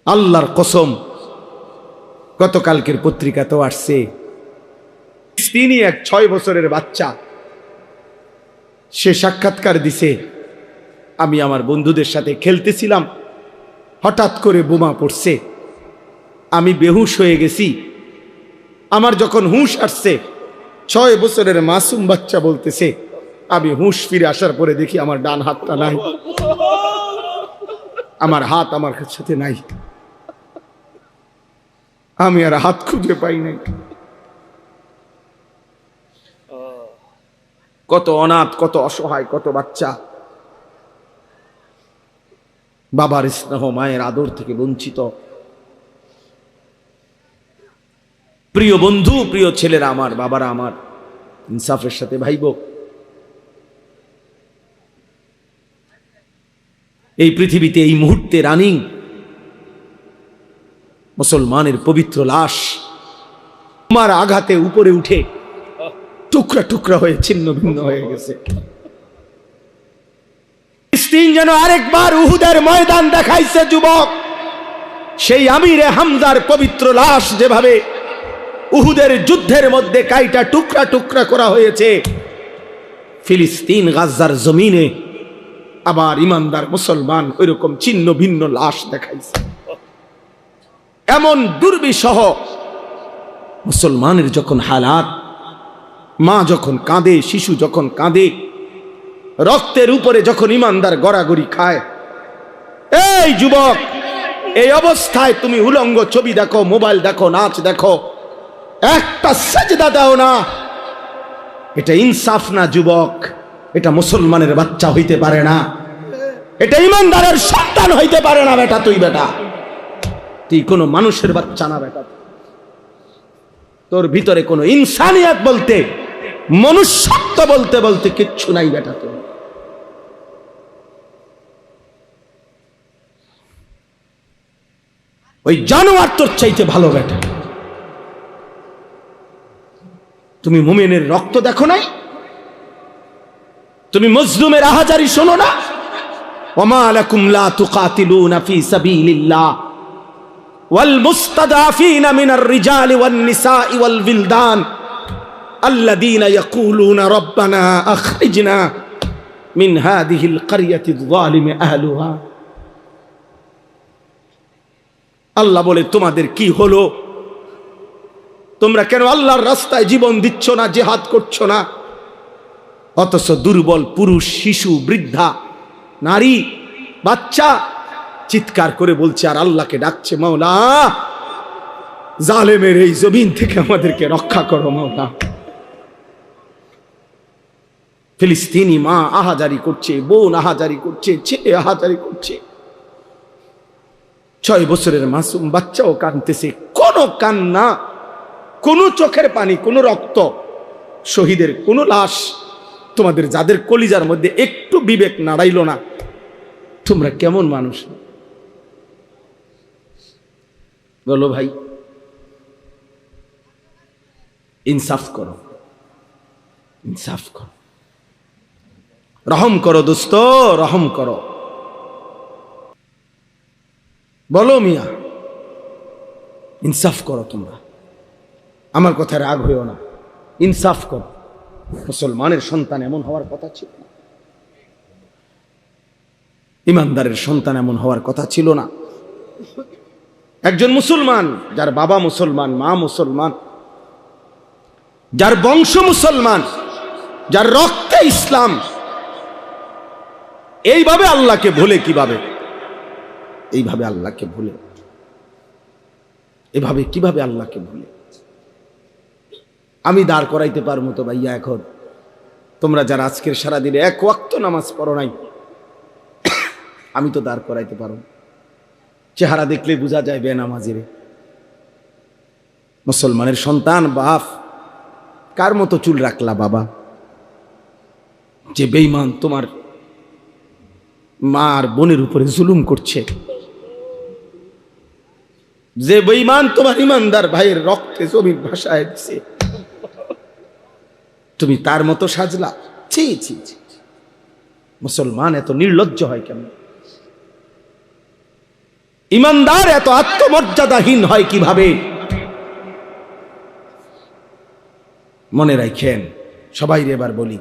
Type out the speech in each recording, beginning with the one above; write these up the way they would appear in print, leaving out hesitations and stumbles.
আল্লাহর কসম, গতকালকের পত্রিকা তো আসছে, তিনি এক 6 বছরের বাচ্চা, সে সাক্ষাৎকার দিছে, আমি আমার বন্ধুদের সাথে খেলতেছিলাম, হঠাৎ করে বোমা পড়ছে, আমি বেহুশ হয়ে গেছি। আমার যখন হুঁশ আসছে, 6 বছরের মাসুম বাচ্চা বলতেছে, আমি হুঁশ ফিরে আসার পরে দেখি আমার ডান হাতটা নাই, আমার হাত আমার সাথে নাই, আমি আর হাত খুঁজে পাই নাই। কত অনাথ, কত অসহায়, কত বাচ্চা বাবার স্নেহ, মায়ের আদর থেকে বঞ্চিত। প্রিয় বন্ধু, প্রিয় ছেলেরা আমার, বাবারা আমার, ইনসাফের সাথে ভাইব। এই পৃথিবীতে এই মুহূর্তে রানিং মুসলমানের পবিত্র লাশ আমার আঘাতে উপরে উঠে টুকরা টুকরা হয়ে ছিন্ন ভিন্ন হয়ে গেছে। ফিলিস্তিন যেন আরেকবার উহুদের ময়দান দেখাইছে যুবক। সেই আমিরে হামজার পবিত্র লাশ যেভাবে উহুদের যুদ্ধের মধ্যে কাইটা টুকরা টুকরা করা হয়েছে, ফিলিস্তিন গাজার জমিনে আবার ইমানদার মুসলমান ওইরকম ছিন্ন ভিন্ন লাশ দেখাইছে। এমন দুর্বিষহ মুসলমানের যখন হালাত, মা যখন কাঁদে, শিশু যখন কাঁদে, রক্তের উপরে যখন ইমানদার গড়াগড়ি খায়, এই যুবক, এই অবস্থায় তুমি উলঙ্গ ছবি দেখো, মোবাইল দেখো, নাচ দেখো, একটা সাজদা দাও না, এটা ইনসাফ না যুবক, এটা মুসলমানের বাচ্চা হইতে পারে না, এটা ইমানদারের সন্তান হইতে পারে না। বেটা তুই, বেটা তুই কোনো মানুষের বাচ্চা না, বেটা তোর ভিতরে কোনো ইনসানিয়ত বলতে, মনুষ্যত্ব বলতে বলতে কিচ্ছু নাই বেটা। তুমি ওই জানোয়ার তোর চাইতে ভালো বেটা। তুমি মুমিনের রক্ত দেখো নাই? তুমি মজলুমের আহাজারি শোনো না? ওমা লাকুম লা তুকাতিলুনা ফি সাবিলিল্লাহ ওয়াল মুস্তাদাফিনা মিনার রিজালি ওয়ান নিসাই ওয়াল বিলদান আল্লাযীনা ইয়াকুলুনা রাব্বানা আখরিজনা মিন হাযিহিল ক্বরিয়াতিয যালিমি আহলুহা। আল্লাহ বলে, তোমাদের কি হলো? তোমরা কেন আল্লাহর রাস্তায় জীবন দিচ্ছ না, জিহাদ করছো না? অথচ দুর্বল পুরুষ, শিশু, বৃদ্ধা, নারী, বাচ্চা চিৎকার করে বলছে আর আল্লাহকে ডাকছে, মাওলা জালেমের এই জমিন থেকে আমাদেরকে রক্ষা করো মাওলা। ফিলিস্তিনি মা আহাজারি করছে, বোন আহাজারি করছে, ছেলে আহাজারি করছে, 6 বছরের মাসুম বাচ্চাও কাঁদতেছে। কোনো কান্না, কোনো চোখের পানি, কোনো রক্ত, শহীদের কোনো লাশ, তোমাদের যাদের কলিজার মধ্যে একটু বিবেক নাড়াইল না, তোমরা কেমন মানুষ বলো ভাই? ইনসাফ করো, ইনসাফ করো, রহম করো দোস্ত, রহম করো। বলো মিয়া, ইনসাফ করো তোমরা। আমার কথায় রাগ হইও না, ইনসাফ করো। মুসলমানের সন্তান এমন হওয়ার কথা ছিল না, ইমানদারের সন্তান এমন হওয়ার কথা ছিল না। একজন মুসলমান, যার বাবা মুসলমান, মা মুসলমান, যার বংশ মুসলমান, যার রক্তে ইসলাম, এইভাবে আল্লাহকে ভুলে কিভাবে? এইভাবে আল্লাহকে ভুলে, এভাবে কিভাবে আল্লাহকে ভুলে? আমি দাঁড় করাইতে পারবো তো ভাইয়া এখন? তোমরা যারা আজকের সারাদিনে 1 ওয়াক্ত নামাজ পড়ো নাই, আমি তো দাঁড় করাইতে পারবো। চেহারা দেখলে বোঝা যায় বেনামাজির। মুসলমানের সন্তান, বাপ, কার মতো চুল রাখলা বাবা? যে বেঈমান তোমার মা আর বোনের উপরে জুলুম করছে, যে বেঈমান তোমার ইমানদার ভাইয়ের রক্তে জমির ভাষায় দিছে, তুমি তার মতো সাজলা? ছি ছি ছি! মুসলমান এত নির্লজ্জ হয় কেন? ইমানদার এত আত্মমর্যাদাহীন হয় কিভাবে? মনে রাখেন, সবাই এবার বলি,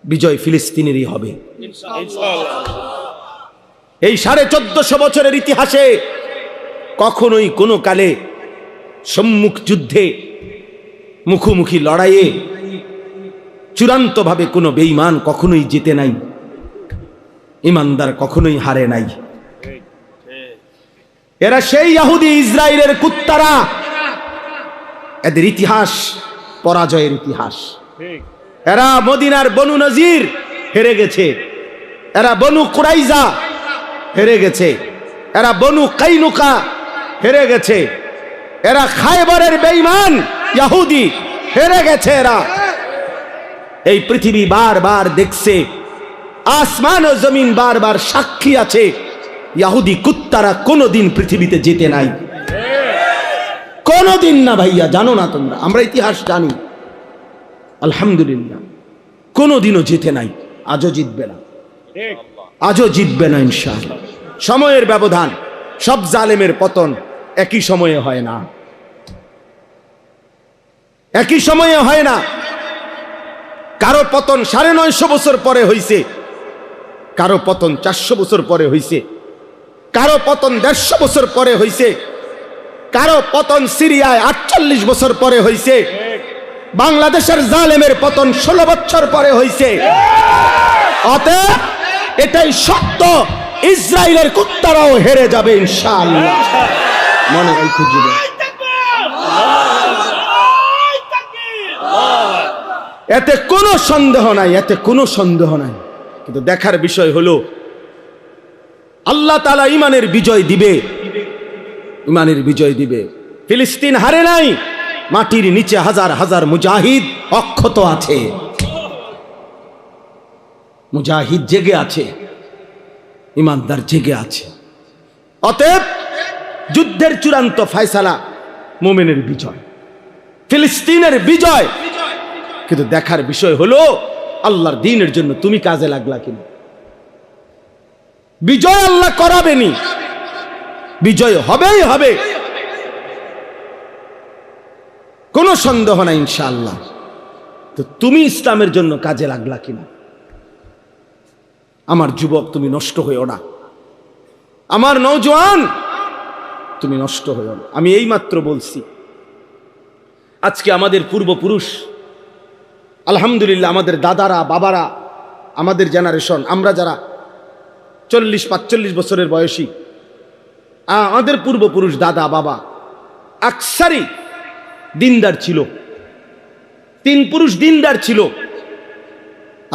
বিজয় ফিলিস্তিনেরই হবে এই 1450 বছরের ইতিহাসে। কখনোই কোনো কালে সম্মুখ যুদ্ধে, মুখোমুখি লড়াইয়ে চূড়ান্তভাবে কোনো বেঈমান কখনোই জিতে নাই, ইমানদার কখনোই হারে নাই। এরা সেই ইহুদি ইসরায়েলের কুত্তারা, এদের ইতিহাস পরাজয়ের ইতিহাস। এরা মদিনার বনু নজির হেরে গেছে, এরা বনু কুরাইজা হেরে গেছে, এরা বনু কাইনুকা হেরে গেছে, এরা খায়বরের বেঈমান ইহুদি হেরে গেছে। এরা এই পৃথিবী বারবার দেখছে, আসমান ও জমিন বারবার সাক্ষী আছে, ইহুদি কুত্তারা কোনোদিন পৃথিবীতে জিতে নাই, কোনোদিন না। ভাইয়া জানো না তোমরা, আমরা ইতিহাস জানি, আলহামদুলিল্লাহ কোনোদিনও জিতে নাই, আজও জিতবে না, আজও জিতবে না ইনশাআল্লাহ। সময়ের ব্যবধান, সব জালেমের পতন একই সময়ে হয় না, একই সময়ে হয় না। কারো পতন 950 বছর পরে হইছে, কারো পতন 400 বছর পরে হইছে, কারো পতন 150 বছর পরে হইছে, কারো পতন সিরিয়ায় 48 বছর পরে হইছে, বাংলাদেশের জালেমের পতন 16 বছর পরে হইছে। অতএব এটাই সত্য, ইসরায়েলের কুত্তারাও হেরে যাবে ইনশাআল্লাহ। মনে রাখো যুবক, এতে কোনো সন্দেহ নাই, এতে কোনো সন্দেহ নাই। কিন্তু দেখার বিষয় হলো আল্লাহ তাআলা ঈমানের বিজয় দিবে, ঈমানের বিজয় দিবে। ফিলিস্তিন হারে নাই, মাটির নিচে হাজার হাজার মুজাহিদ অক্ষত আছে, মুজাহিদ জেগে আছে, ঈমানদার জেগে আছে। অতএব যুদ্ধের চূড়ান্ত ফয়সালা মুমিনের বিজয়, ফিলিস্তিনের বিজয়। কিন্তু দেখার বিষয় হলো আল্লাহর দ্বীনের জন্য তুমি কাজে লাগলা কিনা। বিজয় আল্লাহ করাবেনি, বিজয় হবেই হবে, কোনো সন্দেহ নাই ইনশাআল্লাহ। তো তুমি ইসলামের জন্য কাজে লাগলা কিনা। আমার যুবক, তুমি নষ্ট হইও না, আমার নওজোয়ান তুমি নষ্ট হইও না। আমি এইমাত্র বলছি, আজকে আমাদের পূর্বপুরুষ, আলহামদুলিল্লাহ আমাদের দাদারা, বাবারা, আমাদের জেনারেশন, আমরা যারা 40-45 বছরের বয়সী, আমাদের পূর্বপুরুষ দাদা বাবা আকসারি দিনদার ছিল, 3 পুরুষ দিনদার ছিল।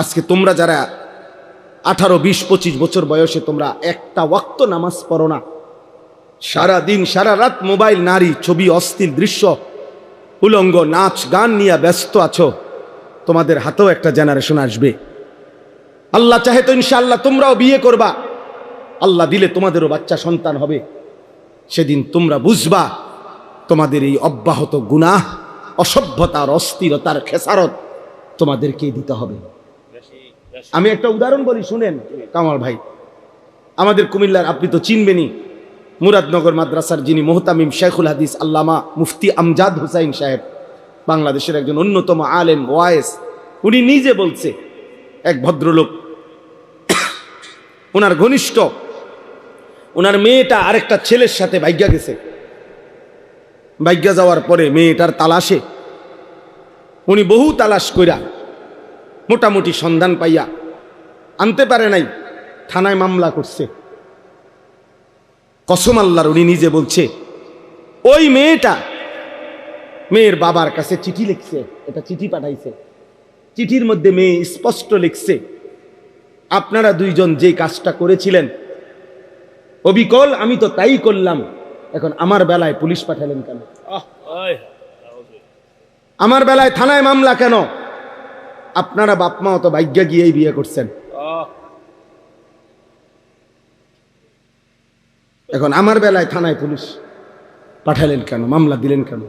আজকে তোমরা যারা 18, 20, 25 বছর বয়সে তোমরা একটা ওয়াক্ত নামাজ পড়ো না, সারা দিন সারা রাত মোবাইল, নারী, ছবি, অশ্লীল দৃশ্য, উলঙ্গ নাচ গান নিয়ে ব্যস্ত আছো, তোমাদের হাতেও একটা জেনারেশন আসবে। আল্লাহ চাহে তো ইনশাআল্লাহ তোমরাও বিয়ে করবা, আল্লাহ দিলে তোমাদেরও বাচ্চা সন্তান হবে। সেদিন তোমরা বুঝবা তোমাদের এই অব্যাহত গুনাহ, অসভ্যতার, অস্থিরতার খেসারত তোমাদেরকেই দিতে হবে। আমি একটা উদাহরণ বলি, শুনেন কামাল ভাই। আমাদের কুমিল্লার, আপনি তো চিনবেনই, মুরাদনগর মাদ্রাসার যিনি মুহতামিম শেখুল হাদিস আল্লামা মুফতি আমজাদ হুসাইন সাহেব, বাংলাদেশের একজন অন্যতম আলেম ওয়াইস, উনি নিজে বলছে, এক ভদ্রলোক, ওনার ঘনিষ্ঠ, ওনার মেয়েটা আরেকটা ছেলের সাথে ভাগ্যা গেছে। ভাগ্যা যাওয়ার পরে মেয়েটার তালাশে উনি বহু তালাশ কইরা মোটামুটি সন্ধান পাইয়া আনতে পারে নাই, থানায় মামলা করছে। কসম আল্লাহর, উনি নিজে বলছে, ওই মেয়েটা মেয়ের বাবার কাছে চিঠি লিখছে, এটা চিঠি পাঠাইছে। চিঠির মধ্যে মেয়ে স্পষ্ট লিখছে, আপনারা দুইজন যে কাজটা করেছিলেন অবিকল আমি তো তাই করলাম, এখন আমার বেলায় পুলিশ পাঠালেন কেন? আমার বেলায় থানায় মামলা কেন? আপনারা বাপ মা তো ভাগ্যা গিয়েই বিয়ে করছেন, এখন আমার বেলায় থানায় পুলিশ পাঠালেন কেন, মামলা দিলেন কেন?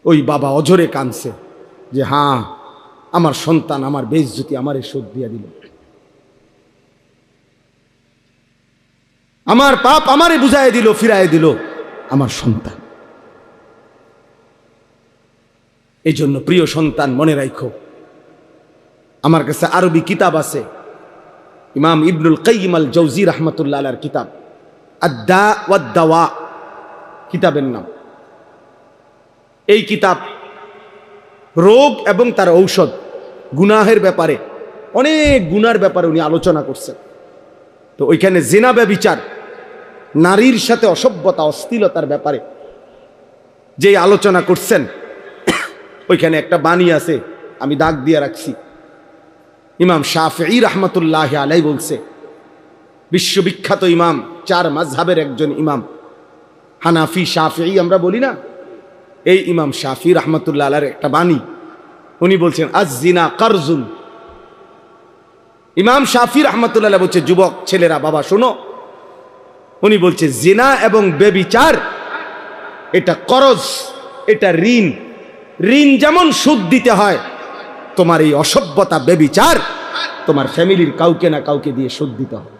ওই বাবা অঝরে কাঁদছে যে হ্যাঁ, আমার সন্তান আমার বেইজ্জতি আমারে শোধ দিয়ে দিল। আমার পাপ আমারে বুঝাই দিল, ফিরাই দিল আমার সন্তান। এই জন্য প্রিয় সন্তান, মনে রাখো, আমার কাছে আরবি কিতাব আছে, ইমাম ইবনুল কাইয়িম আল জাওজি রাহমাতুল্লাহ আলাইহির কিতাব আদ-দা ওয়াদ-দাওয়া কিতাবের নাম। এই কিতাব রোগ এবং তার ঔষধ, গুনাহের ব্যাপারে, অনেক গুনার ব্যাপারে উনি আলোচনা করছেন। তো ওইখানে জিনা, ব্যভিচার, নারীর সাথে অসভ্যতা, অশ্লীলতার ব্যাপারে যে আলোচনা করছেন, ওইখানে একটা বাণী আছে, আমি দাগ দিয়ে রাখছি। ইমাম শাফিঈ রাহমাতুল্লাহ আলাইহি বলছে, বিশ্ববিখ্যাত ইমাম, 4 মাযহাবের একজন ইমাম, হানাফি শাফিঈ আমরা বলি না, এই ইমাম শাফিঈ রাহমাতুল্লাহ আলাইহির একটা বাণী, উনি বলছেন আজ-জিনা কারজুন। ইমাম শাফিঈ রাহমাতুল্লাহ আলাইহি বলছে, যুবক ছেলেরা বাবা শোনো, উনি বলছে জিনা এবং ব্যভিচার এটা করজ, এটা ঋণ। ঋণ যেমন সুদ দিতে হয়, তোমার এই অসভ্যতা, ব্যভিচার তোমার ফ্যামিলির কাউকে না কাউকে দিয়ে সুদ দিতে হবে।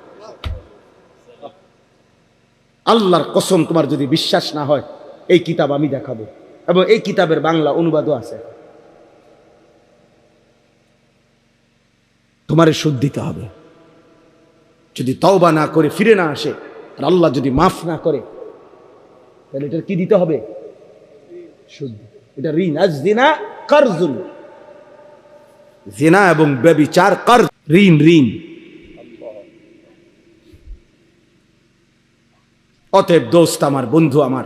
আল্লাহর কসম, তোমার যদি বিশ্বাস না হয়, এই কিতাব আমি দেখাবো, এবং এই কিতাবের বাংলা অনুবাদও আছে। তোমারে সুদ দিতে হবে। যদি তওবা না করে ফিরে না আসে, আর আল্লাহ যদি মাফ না করে, তাহলে এটা কি দিতে হবে? সুদ। এটা ঋণ। আজ-জিনা কারজুন, জিনা এবং ব্যভিচার কারজ, ঋণ, ঋণ। অতএব দোস্ত আমার, বন্ধু আমার,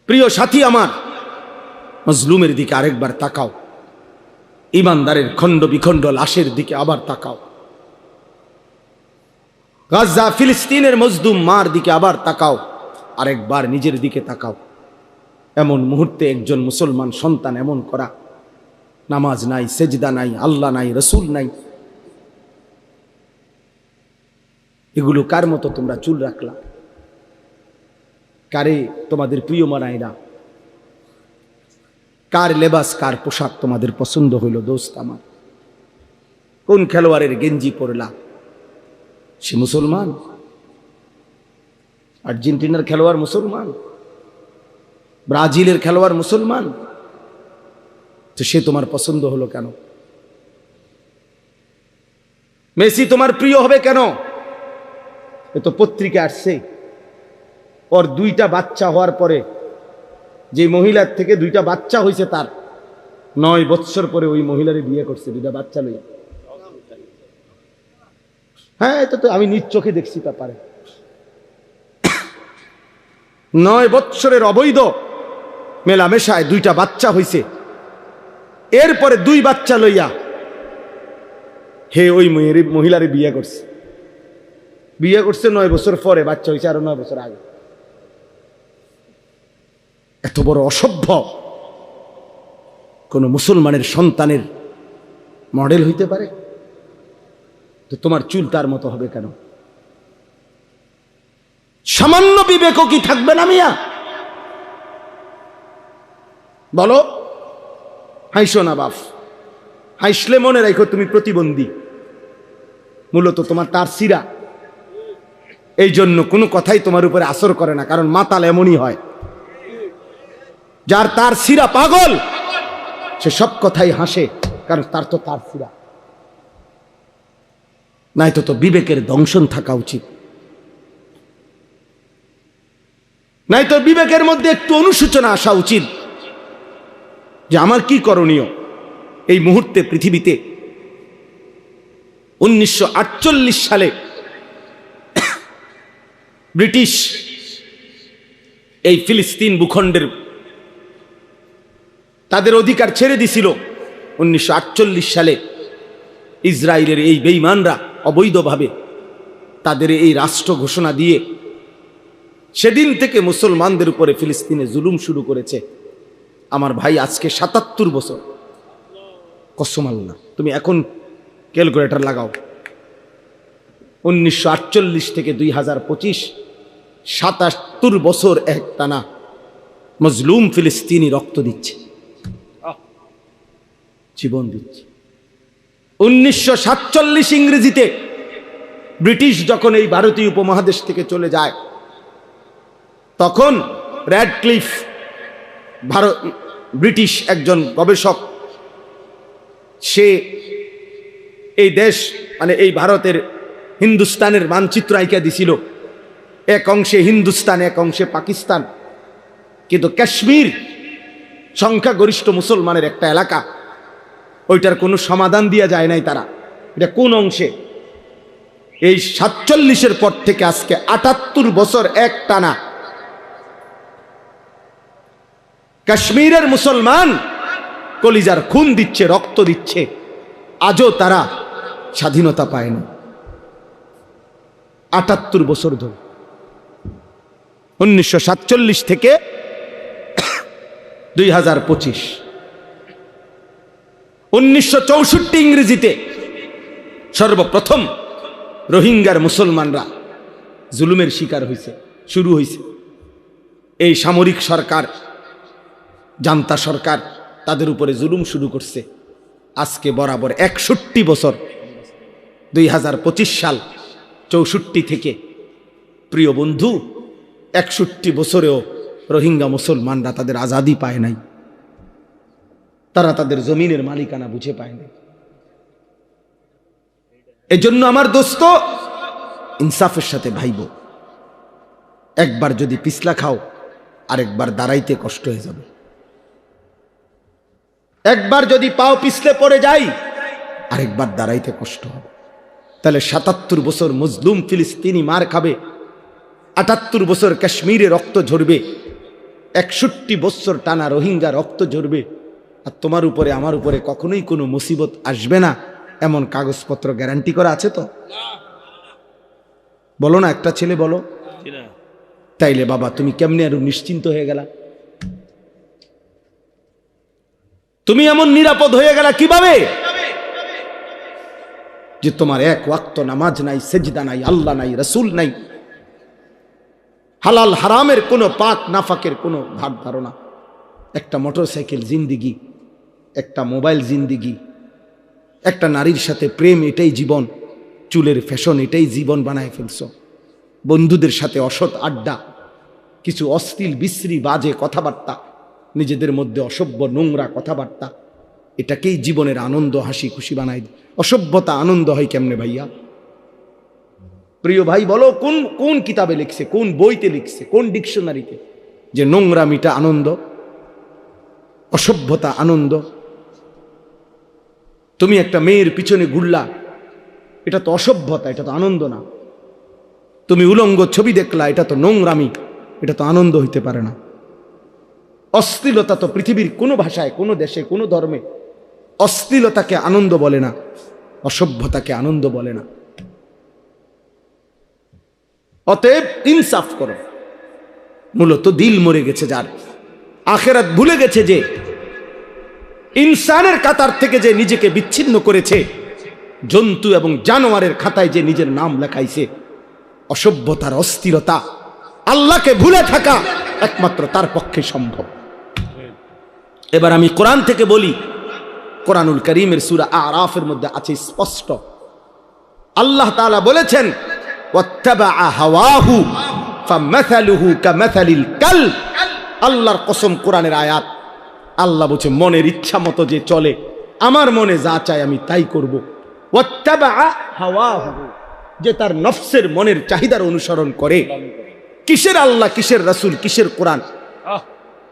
প্রিয় সাথী আমার, মজলুমের দিকে আরেকবার তাকাও, ইমানদারের খণ্ড বিখণ্ড লাশের দিকে আবার তাকাও, গাজা ফিলিস্তিনের মজলুম মার দিকে আবার তাকাও, আরেকবার নিজের দিকে তাকাও। এমন মুহূর্তে একজন মুসলমান সন্তান এমন করা, নামাজ নাই, সেজদা নাই, আল্লাহ নাই, রসুল নাই, এগুলো কার মতো তোমরা চুল রাখলা? কারে তোমাদের প্রিয় মানাইরা? কার লেবাস, কার পোশাক তোমাদের পছন্দ হইল? দোস্ত আমার, কোন খেলোয়াড়ের গেঞ্জি পরলা? সে মুসলমান? আর্জেন্টিনার খেলোয়াড় মুসলমান, ব্রাজিলের খেলোয়াড় মুসলমান, তো সে তোমার পছন্দ হলো কেন? মেসি তোমার প্রিয় হবে কেন? এ তো পত্রিকা আসছে, ওর 2টা বাচ্চা হওয়ার পরে, যে মহিলার থেকে 2টা বাচ্চা হয়েছে, তার 9 বৎসর পরে ওই মহিলারে বিয়ে করছে, 2টা বাচ্চা লইয়া। হ্যাঁ, এটা তো আমি নিজ চোখে দেখছি ব্যাপারে। 9 বৎসরের অবৈধ মেলামেশায় 2টা বাচ্চা হয়েছে, এরপরে 2 বাচ্চা লইয়া হে ওই মহিলারে বিয়ে করছে। বিয়ে করছে 9 বছর পরে, বাচ্চা হয়েছে আরো 9 বছর আগে। এত বড় অসভ্য কোন মুসলমানের সন্তানের মডেল হইতে পারে? তো তোমার চুল তার মতো হবে কেন? সামান্য বিবেকও কি থাকবে না মিয়া? বলো। হাসো না বাপ, হাসলে মনে রাখো তুমি প্রতিবন্ধী, মূলত তোমার তার সিরা। এই জন্য কোনো কথাই তোমার উপরে আসর করে না, কারণ মাতাল এমনই হয়, যার তার সিরা পাগল, সে সব কথাই হাসে, কারণ তার তো তার সিরা নাই। তো বিবেকের দংশন থাকা উচিত, নাই তো বিবেকের মধ্যে একটু অনুশোচনা আসা উচিত যে আমার কি করণীয় এই মুহূর্তে পৃথিবীতে। 1948 সালে ব্রিটিশ এই ফিলিস্তিন ভূখণ্ডের তাদের অধিকার ছেড়ে দিছিল। 1948 সালে ইসরায়েলের এই বেঈমানরা অবৈধভাবে তাদের এই রাষ্ট্র ঘোষণা দিয়ে সেদিন থেকে মুসলমানদের উপরে ফিলিস্তিনে জুলুম শুরু করেছে। আমার ভাই, আজকে 77 বছর। কসম আল্লাহ, তুমি এখন ক্যালকুলেটর লাগাও, 1948 থেকে 2025, 77 বছর একটানা মজলুম ফিলিস্তিনি রক্ত দিচ্ছে, জীবন দিচ্ছে। 1947 ইংরেজিতে ব্রিটিশ যখন এই ভারতীয় উপমহাদেশ থেকে চলে যায়, তখন র্যাডক্লিফ ব্রিটিশ একজন গবেষক, সে এই দেশ মানে এই ভারতের হিন্দুস্তানের মানচিত্র আঁকা দিছিল। এক অংশে হিন্দুস্তান, এক অংশে পাকিস্তান, কিন্তু কাশ্মীর সংখ্যাগরিষ্ঠ মুসলমানের একটা এলাকা, ওইটার কোনো সমাধান দিয়া যায় নাই তারা, এটা কোন অংশে। এই 47-এর পর থেকে আজকে 78 বছর এক টানা কাশ্মীরের মুসলমান কলিজার খুন দিচ্ছে, রক্ত দিচ্ছে, আজও তারা স্বাধীনতা পায় না। 78 বছর ধরে, 1947 থেকে 2025। 1964 ইংরেজিতে সর্বপ্রথম রোহিঙ্গার মুসলমানরা জুলুমের শিকার হয়েছে, শুরু হয়েছে। এই সামরিক সরকার, জান্তা সরকার তাদের উপরে জুলুম শুরু করছে। আজকে বরাবর 61 বছর, 2025 সাল 64 থেকে, প্রিয় বন্ধু, 61 বছরেও রোহিঙ্গা মুসলমানরা তাদের আজাদি পায় নাই, তারা তাদের জমিনের মালিকানা বুঝে পায় নাই। এজন্য আমার দোস্ত, ইনসাফের সাথে ভাইব। একবার যদি পিছলা খাও, আরেকবার দাঁড়াইতে কষ্ট হয়ে যাবে। একবার যদি পাও পিছলে পড়ে যাই, আরেকবার দাঁড়াইতে কষ্ট হবে। তাহলে 77 বছর মজলুম ফিলিস্তিনি মার খাবে, 78 বছর কাশ্মীরে রক্ত ঝরবে, 61 বছর টানা রোহিঙ্গা রক্ত ঝরবে, আর তোমার উপরে আমার উপরে কখনোই কোনো মুসিবত আসবে না, এমন কাগজপত্র গ্যারান্টি করা আছে তো? বলো না, একটা ছেলে বলো। তাইলে বাবা তুমি কেমনে আরো নিশ্চিন্ত হয়ে গেলা? তুমি এমন নিরাপদ হয়ে গেলা কিভাবে যে তোমার এক ওয়াক্ত নামাজ নাই, সেজদা নাই, আল্লাহ নাই, রাসূল নাই, হালাল হারামের কোনো পাক নাফাকের কোনো ভাগ ধারণা, একটা মোটরসাইকেল জিন্দিগি, একটা মোবাইল জিন্দিগি, একটা নারীর সাথে প্রেম, এটাই জীবন, চুলের ফ্যাশন, এটাই জীবন বানায় ফেলছো, বন্ধুদের সাথে অসৎ আড্ডা, কিছু অশ্লীল বিশ্রী বাজে কথাবার্তা, নিজেদের মধ্যে অসভ্য নোংরা কথাবার্তা, এটাকেই জীবনের আনন্দ, হাসি খুশি বানাই। অসভ্যতা আনন্দ হয় কেমনে ভাইয়া? প্রিয় ভাই বলো, কোন কোন কিতাবে লিখছে, কোন বইতে লিখছে, কোন ডিকশনারিতে যে নোংরামিটা আনন্দ, অসভ্যতা আনন্দ? তুমি একটা মেয়ের পিছনে ঘুরলা, এটা তো অসভ্যতা, এটা তো আনন্দ না। তুমি উলঙ্গ ছবি দেখলা, এটা তো নোংরামি, এটা তো আনন্দ হইতে পারে না। অশ্লীলতা তো পৃথিবীর কোনো ভাষায়, কোনো দেশে, কোনো ধর্মে অশ্লীলতাকে আনন্দ বলে না, অসভ্যতাকে আনন্দ বলে না। অতএব ইনসাফ করো। মূলত দিল মরে গেছে যার, আখেরাত ভুলে গেছে যে, ইনসানের কাতার থেকে যে নিজেকে বিচ্ছিন্ন করেছে, জন্তু এবং জানোয়ারের খাতায় যে নিজের নাম লেখাইছে, অসভ্যতার অস্থিরতা, আল্লাহকে ভুলে থাকা একমাত্র তার পক্ষে সম্ভব। এবার আমি কোরআন থেকে বলি, কোরআনুল কারীমের সূরা আরাফের মধ্যে আছে স্পষ্ট, আল্লাহ তাআলা বলেছেন, ওয়াত্তাবাআ হাওয়াহু ফামাসালুহু কামাসালিল কালব। আল্লাহর কসম, কোরআনের আয়াত, আল্লাহ বলছে মনের ইচ্ছা মতো যে চলে, আমার মনে যা চায় আমি তাই করব। ওয়াত্তাবাআ হাওয়াহু, যে তার নফসের মনের চাহিদার অনুসরণ করে। কিসের আল্লাহ, কিসের রাসূল, কিসের কোরআন?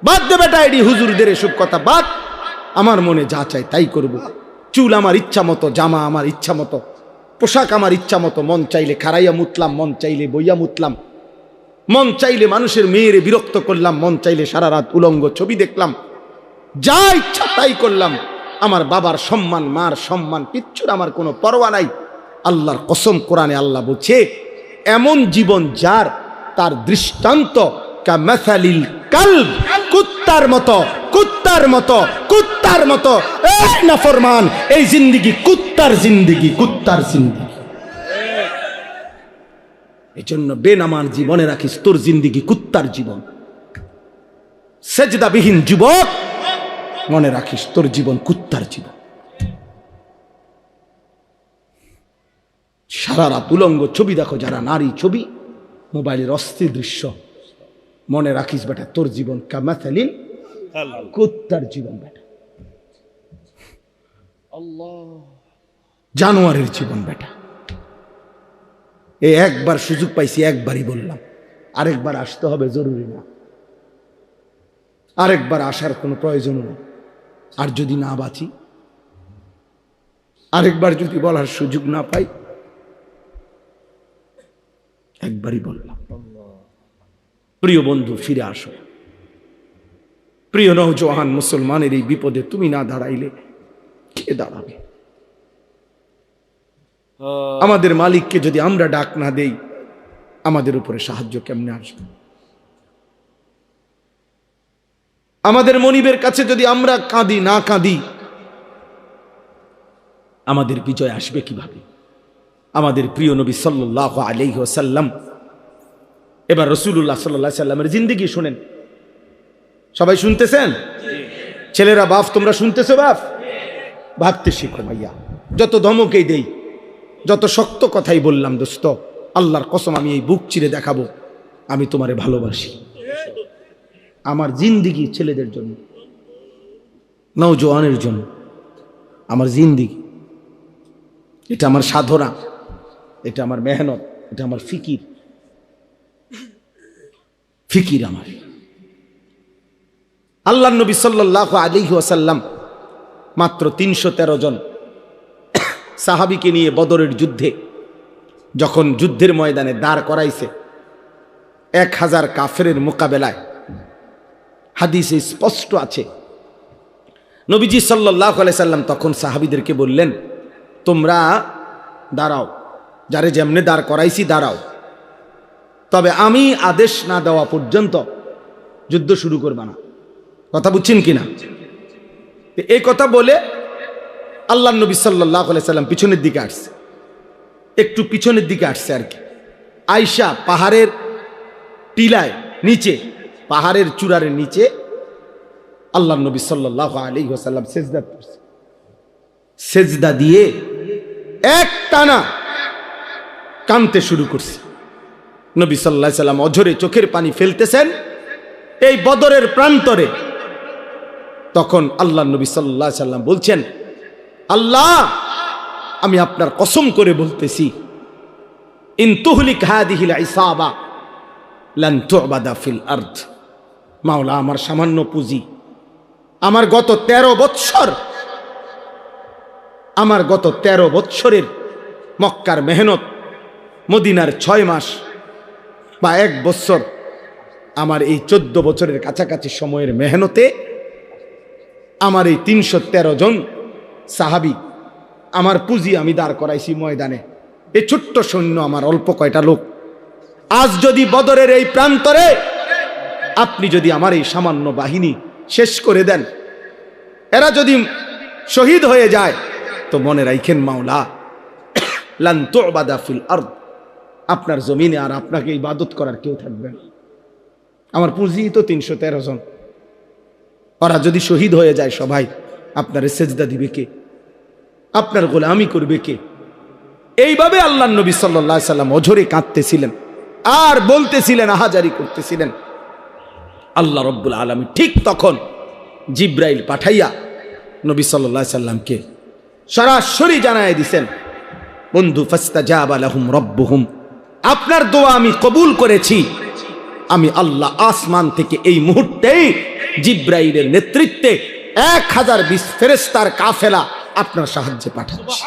বাদ দে বেটা এডি হুজুরদের এসব কথা বাদ, আমার মনে যা চাই তাই করব। চুল আমার ইচ্ছা মতো, জামা আমার ইচ্ছা মতো, পোশাক আমার ইচ্ছা মতো, মন চাইলে খাড়াইয়া মুতলাম, মন চাইলে বইয়া মুতলাম, মন চাইলে মানুষের মেয়েরে বিরক্ত করলাম, মন চাইলে সারা রাত উলঙ্গ ছবি দেখলাম, যা ইচ্ছা তাই করলাম। আমার বাবার সম্মান, মার সম্মান, কিচ্ছুর আমার কোনো পরোয়া নাই। আল্লাহর কসম, কোরআনে আল্লাহ বলছে, এমন জীবন যার, তার দৃষ্টান্ত কামাসালিল কালব, কুত্তার মতো, কুত্তার মতো, কুত্তার মতো। এই নাফরমান, এই জিন্দেগি কুত্তার জিন্দেগি, কুত্তার জিন্দেগি। এজন্য বেনামান জীবনে রাখিস, তোর জিন্দেগি কুত্তার জীবন। সেজদাবিহীন যুবক, মনে রাখিস তোর জীবন কুত্তার জীবন। সারা রাত উলঙ্গ ছবি দেখো যারা, নারী ছবি, মোবাইলের অস্থির দৃশ্য। মনে রাখিস বেটা, তোর জীবন কামাথালিল কুত্তার জীবন বেটা, জানোয়ারের জীবন বেটা। এই একবার সুযোগ পাইছি, একবারই বললাম, আরেকবার আসতে হবে জরুরি না, আরেকবার আসার কোনো প্রয়োজন নেই। আর যদি না বাঁচি, আরেকবার যদি বলার সুযোগ না পাই, একবারই বললাম। প্রিয় বন্ধু, ফিরে আসো। প্রিয় নওজওয়ান মুসলমানের এই বিপদে তুমি না দাঁড়াইলে কে দাঁড়াবে? আমাদের মালিককে যদি আমরা ডাক না দেই, আমাদের উপরে সাহায্য কেমনে আসবে? আমাদের মনিবের কাছে যদি আমরা কাঁদি না কাঁদি, আমাদের বিজয় আসবে কিভাবে? আমাদের প্রিয় নবী সাল্লাল্লাহু আলাইহি ওয়াসাল্লাম, এবার রাসূলুল্লাহ সাল্লাল্লাহু আলাইহি ওয়াসাল্লামের জিন্দেগি শুনেন। সবাই শুনতেছেন? ছেলেরা, বাপ তোমরা শুনতেছো? বাপ ভাবতে শিখো ভাইয়া। যত ধমকেই দেই, যত শক্ত কথাই বললাম, দোস্ত আল্লাহর কসম আমি এই বুক চিরে দেখাবো আমি তোমারে ভালোবাসি। আমার জিন্দেগি ছেলেদের জন্য, নওজওয়ানের জন্য, আমার জিন্দেগি, এটা আমার সাধনা, এটা আমার মেহনত, এটা আমার ফিকির আমার। আল্লাহর নবী সাল্লাল্লাহু আলাইহি ওয়াসাল্লাম মাত্র 313 জন সাহাবীকে নিয়ে বদরের যুদ্ধে যখন যুদ্ধের ময়দানে দাঁড় করাইছে 1000 কাফেরের মোকাবেলায়, হাদিসে স্পষ্ট আছে নবীজি সাল্লাল্লাহু আলাইহি সাল্লাম তখন সাহাবীদেরকে বললেন, তোমরা দাঁড়াও, যারে যেমনে দাঁড় করাইছি দাঁড়াও, তবে আমি আদেশ না দেওয়া পর্যন্ত যুদ্ধ শুরু করবা না। কথা বুঝছেন কিনা? এই কথা বলে আল্লাহর নবী সাল্লাল্লাহু আলাইহি সাল্লাম পিছনের দিকে আসছে, একটু পিছনের দিকে আসছে আর কি। আয়েশা পাহাড়ের টিলায় নিচে, পাহাড়ের চূড়ার নিচে আল্লাহর নবী সাল্লাল্লাহু আলাইহি ওয়াসাল্লাম সেজদা করছে। সেজদা দিয়ে এক টানা কাঁদতে শুরু করছে। নবী সাল্লাল্লাহু আলাইহি সাল্লাম অঝরে চোখের পানি ফেলতেছেন এই বদরের প্রান্তরে। তখন আল্লাহর নবী সাল্লাল্লাহু আলাইহি সাল্লাম বলছেন, আল্লাহ আমি আপনার কসম করে বলতেছি, ইন তুহলিক হাদিহিল ইসাবা লান তু'বাদা ফিল আরদ। মাওলা, আমার সামান্য পুঁজি, আমার গত 13 বৎসর, আমার গত 13 বৎসরের মক্কার মেহনত, মদিনার 6 মাস বা 1 বছর, আমার এই 14 বছরের কাছাকাছি সময়ের মেহনতে আমার এই 313 জন সাহাবী, আমার পুঁজি আমি দাঁড় করাইছি ময়দানে। এই ছোট্ট সৈন্য আমার অল্প কয়টা লোক, আজ যদি বদরের এই প্রান্তরে আপনি যদি আমার এই সামান্য বাহিনী শেষ করে দেন, এরা যদি শহীদ হয়ে যায়, তো মনে রাখেন মাওলা, লান তু'বাদা ফিল আরদ, আপনার জমিনে আর আপনাকে ইবাদত করার কেউ থাকবে না। আমার পুঁজি তো 313 জন, ওরা যদি শহীদ হয়ে যায় সবাই, আপনার সেজদা দিবে কে? আপনার গোলামি করবে কে? এইভাবে আল্লাহর নবী সাল্লাল্লাহু আলাইহি সাল্লাম অঝরে কাঁদতেছিলেন আর বলতেছিলেন, আহাজারি করতেছিলেন। আল্লাহ রাব্বুল আলামিন ঠিক তখন জিব্রাইল পাঠাইয়া নবী সাল্লাল্লাহু আলাইহি সাল্লামকে সরাসরি জানায় দিছেন, বন্ধু ফাস্তাজাবা লাহুম রাব্বুহুম, আপনার দোয়া আমি কবুল করেছি। আমি আল্লাহ আসমান থেকে এই মুহূর্তেই জিব্রাইলের নেতৃত্বে 1020 ফেরেশতার কাফেলা আপনার সাহায্যে পাঠাচ্ছি।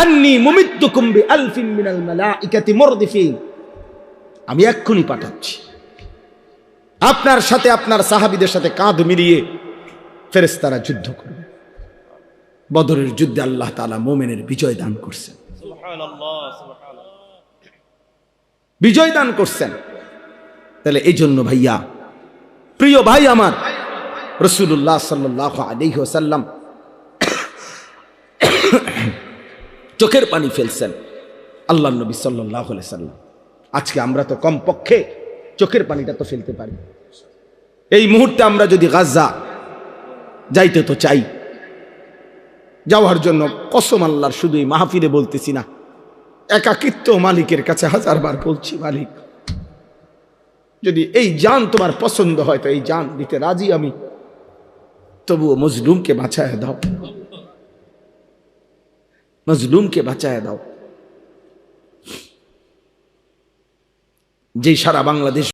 আন্নী মুমিদ্দুকুম বিআলফিন মিনাল মালাইকাতি মুরদিফিন, আমি এক্ষুনি পাঠাচ্ছি। আপনার সাথে আপনার সাহাবীদের সাথে কাঁধ মিলিয়ে ফেরেশতারা যুদ্ধ করবে। বদরের যুদ্ধে আল্লাহ তাআলা মুমিনের বিজয় দান করছেন, বিজয় দান করছেন। তাহলে এই জন্য ভাইয়া, প্রিয় ভাই আমার, রাসূলুল্লাহ সাল্লাল্লাহু আলাইহি ওয়াসাল্লাম চোখের পানি ফেলছেন আল্লাহর নবী সাল্লাল্লাহু আলাইহি সাল্লাম। আজকে আমরা তো কমপক্ষে চোখের পানিটা তো ফেলতে পারি। এই মুহূর্তে আমরা যদি গাজা যাইতে তো চাই, যাওয়ার জন্য কসম আল্লাহর, শুধু এই মাহফিলে বলতেছি না, একাকিত্ব মালিকের কাছে হাজারবার বলছি, মালিক যদি এই জান তোমার পছন্দ হয় তো এই জান দিতে রাজি আমি, তবুও মজলুমকে বাঁচায় দাও, মজলুমকে বাঁচায় দাও। যে সারা বাংলাদেশ